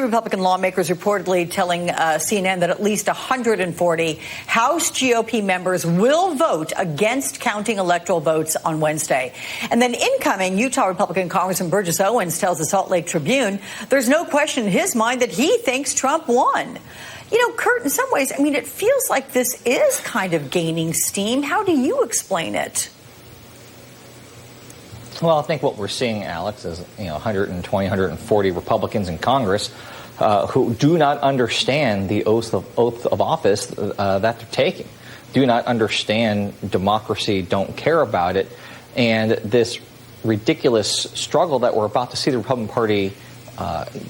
Republican lawmakers reportedly telling CNN that at least 140 House GOP members will vote against counting electoral votes on Wednesday. And then incoming Utah Republican Congressman Burgess Owens tells the Salt Lake Tribune there's no question in his mind that he thinks Trump won. You know, Kurt, in some ways, I mean, it feels like this is kind of gaining steam. How do you explain it? Well, I think what we're seeing, Alex, is 120, 140 Republicans in Congress who do not understand the oath of office that they're taking, do not understand democracy, don't care about it, and this ridiculous struggle that we're about to see the Republican Party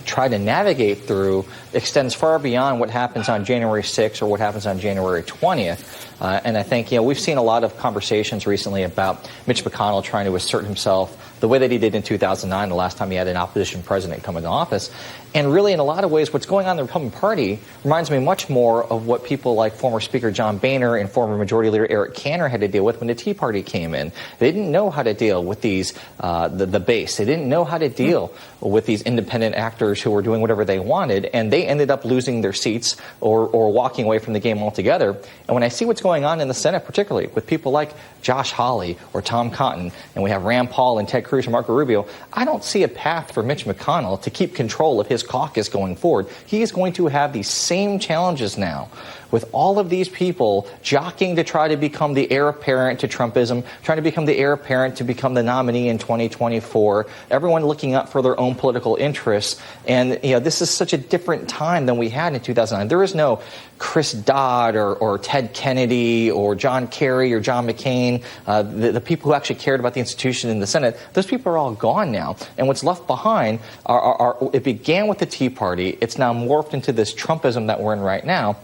try to navigate through extends far beyond what happens on January 6th or what happens on January 20th. And I think, we've seen a lot of conversations recently about Mitch McConnell trying to assert himself the way that he did in 2009, the last time he had an opposition president come into office. And really, in a lot of ways, what's going on in the Republican Party reminds me much more of what people like former Speaker John Boehner and former Majority Leader Eric Cantor had to deal with when the Tea Party came in. They didn't know how to deal with these, the base. They didn't know how to deal with these independent actors who were doing whatever they wanted, and they ended up losing their seats or walking away from the game altogether. And when I see what's going on in the Senate, particularly with people like Josh Hawley or Tom Cotton, and we have Rand Paul and Ted Cruz and Marco Rubio, I don't see a path for Mitch McConnell to keep control of his caucus going forward. He is going to have these same challenges now with all of these people jockeying to try to become the heir apparent to Trumpism, trying to become the heir apparent to become the nominee in 2024, everyone looking up for their own political interests. And, this is such a different time than we had in 2009. There is no Chris Dodd or Ted Kennedy or John Kerry or John McCain, the people who actually cared about the institution in the Senate. Those people are all gone now. And what's left behind it began with the Tea Party. It's now morphed into this Trumpism that we're in right now.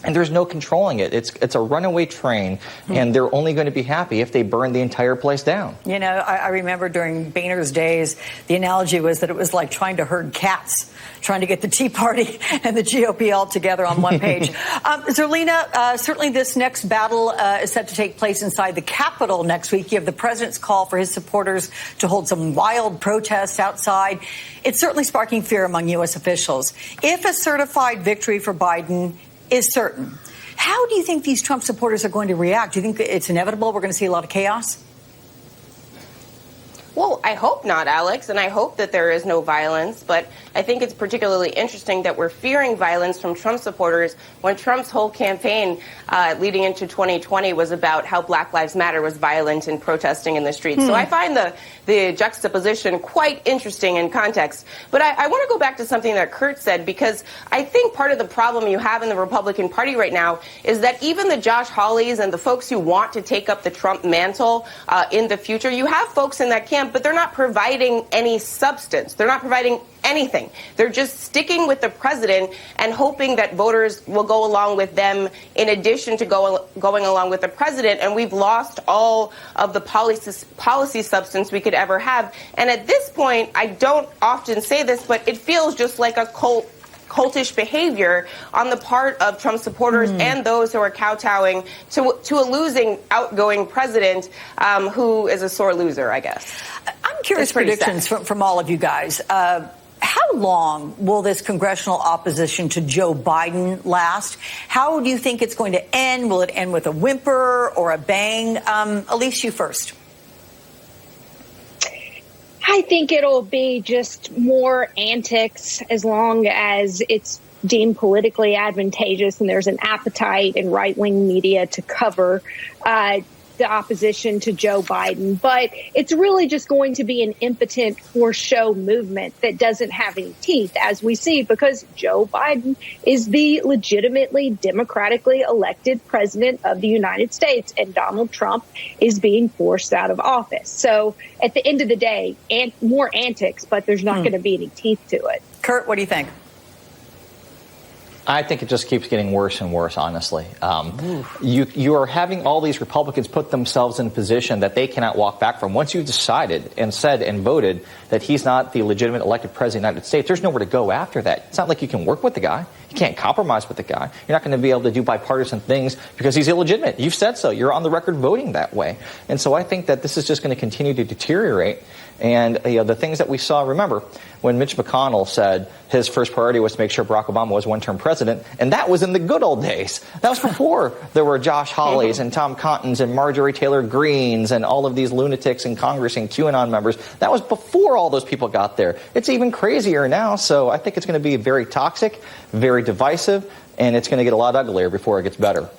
And there's no controlling it. It's a runaway train, and they're only going to be happy if they burn the entire place down. I remember during Boehner's days, the analogy was that it was like trying to herd cats, trying to get the Tea Party and the GOP all together on one page. Zerlina, certainly this next battle is set to take place inside the Capitol next week. You have the president's call for his supporters to hold some wild protests outside. It's certainly sparking fear among U.S. officials. If a certified victory for Biden is certain, how do you think these Trump supporters are going to react? Do you think it's inevitable we're going to see a lot of chaos? Well, I hope not, Alex, and I hope that there is no violence. But I think it's particularly interesting that we're fearing violence from Trump supporters when Trump's whole campaign leading into 2020 was about how Black Lives Matter was violent and protesting in the streets. So I find the juxtaposition quite interesting in context. But I want to go back to something that Kurt said, because I think part of the problem you have in the Republican Party right now is that even the Josh Hawleys and the folks who want to take up the Trump mantle in the future, you have folks in that camp, but they're not providing any substance. They're not providing anything. They're just sticking with the president and hoping that voters will go along with them in addition to going along with the president. And we've lost all of the policy substance we could ever have. And at this point, I don't often say this, but it feels just like a cultish behavior on the part of Trump supporters and those who are kowtowing to a losing outgoing president who is a sore loser, I guess. I'm curious predictions from all of you guys. How long will this congressional opposition to Joe Biden last? How do you think it's going to end? Will it end with a whimper or a bang? Elise, you first. I think it'll be just more antics as long as it's deemed politically advantageous and there's an appetite in right-wing media to cover the opposition to Joe Biden. But it's really just going to be an impotent for show movement that doesn't have any teeth, as we see, because Joe Biden is the legitimately democratically elected president of the United States, and Donald Trump is being forced out of office. So at the end of the day, more antics, but there's not going to be any teeth to it. Kurt, what do you think? I think it just keeps getting worse and worse, honestly. You are having all these Republicans put themselves in a position that they cannot walk back from. Once you've decided and said and voted that he's not the legitimate elected president of the United States, there's nowhere to go after that. It's not like you can work with the guy. You can't compromise with the guy. You're not going to be able to do bipartisan things because he's illegitimate. You've said so. You're on the record voting that way. And so I think that this is just going to continue to deteriorate. And the things that we saw, remember, when Mitch McConnell said his first priority was to make sure Barack Obama was one-term president, and that was in the good old days. That was before there were Josh Hawleys and Tom Cottons and Marjorie Taylor Greens and all of these lunatics in Congress and QAnon members. That was before all those people got there. It's even crazier now, so I think it's going to be very toxic, very divisive, and it's going to get a lot uglier before it gets better.